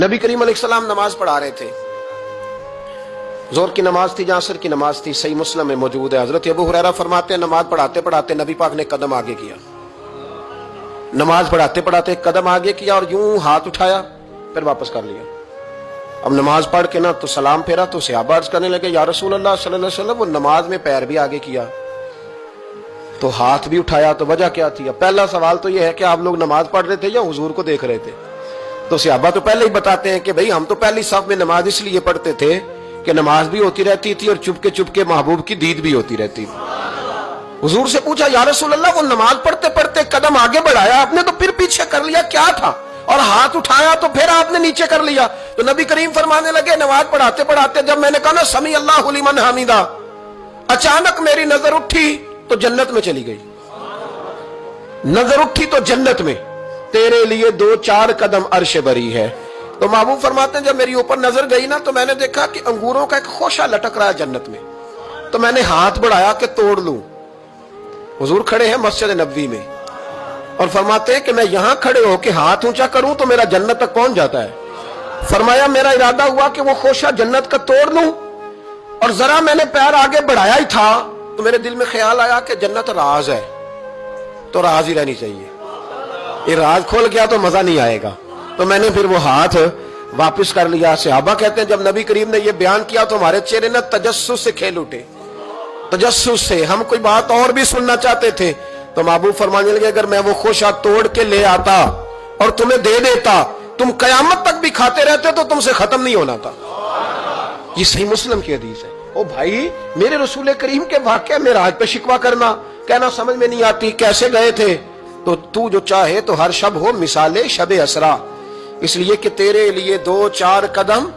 नबी करीम अलैहिस्सलाम नमाज पढ़ा रहे थे। जोर की नमाज थी, असर की नमाज थी। सही मुस्लिम में मौजूद है। हजरत अबू हुरैरा फरमाते हैं नमाज पढ़ाते पढ़ाते नबी पाक ने कदम आगे किया। नमाज पढ़ाते पढ़ाते कदम आगे किया और यूं हाथ उठाया, फिर वापस कर लिया। अब नमाज पढ़ के ना तो सलाम फेरा तो सहाबा अर्ज करने लगे, या रसूल अल्लाह सल्लल्लाहु अलैहि वसल्लम, वो नमाज में पैर भी आगे किया तो हाथ भी उठाया, तो वजह क्या थी? अब पहला सवाल तो यह है कि आप लोग नमाज पढ़ रहे थे या हुजूर को देख रहे थे? तो सहाबा तो पहले ही बताते हैं कि भाई हम तो पहली साफ में नमाज इसलिए पढ़ते थे कि नमाज भी होती रहती थी और चुपके चुपके महबूब की दीद भी होती रहती थी। हुजूर से पूछा, या रसूल अल्लाह, वो नमाज पढ़ते पढ़ते कदम आगे बढ़ाया आपने तो फिर पीछे कर लिया, क्या था? और हाथ उठाया तो फिर आपने नीचे कर लिया। तो नबी करीम फरमाने लगे, नमाज पढ़ाते पढ़ाते जब मैंने कहा ना समी अल्लाहु लिमन हमीदा, अचानक मेरी नजर उठी तो जन्नत में चली गई। नजर उठी तो जन्नत में, तेरे लिए 2-4 कदम अर्श बरी है। तो महबूब फरमाते हैं जब मेरी ऊपर नजर गई ना तो मैंने देखा कि अंगूरों का एक खोशा लटक रहा है जन्नत में। तो मैंने हाथ बढ़ाया कि तोड़ लूं। हुजूर खड़े हैं मस्जिद नबवी में और फरमाते हैं कि मैं यहां खड़े होकर हाथ ऊंचा करूं तो मेरा जन्नत तक पहुंच जाता है। फरमाया मेरा इरादा हुआ कि वो खोशा जन्नत का तोड़ लूं और जरा मैंने पैर आगे बढ़ाया ही था तो मेरे दिल में ख्याल आया कि जन्नत राज है तो राज ही रहनी चाहिए, ये राज खोल गया तो मजा नहीं आएगा। तो मैंने फिर वो हाथ वापस कर लिया। सहाबा कहते हैं जब नबी करीम ने ये बयान किया तो हमारे चेहरे ने तजस्सुस से खेल उठे। तजस्सुस से हम कोई बात और भी सुनना चाहते थे। तो महबूब फरमाने लगे, अगर मैं वो खोशा तोड़ के ले आता और तुम्हें दे देता, तुम कयामत तक भी खाते रहते तो तुमसे खत्म नहीं होना था। ये सही मुस्लिम की हदीस है। ओ भाई, मेरे रसूल करीम के वाक़या में राज पे शिकवा करना, कहना समझ में नहीं आती कैसे गए थे। तो तू जो चाहे तो हर शब हो मिसाले शब असरा, इसलिए कि तेरे लिए 2-4 कदम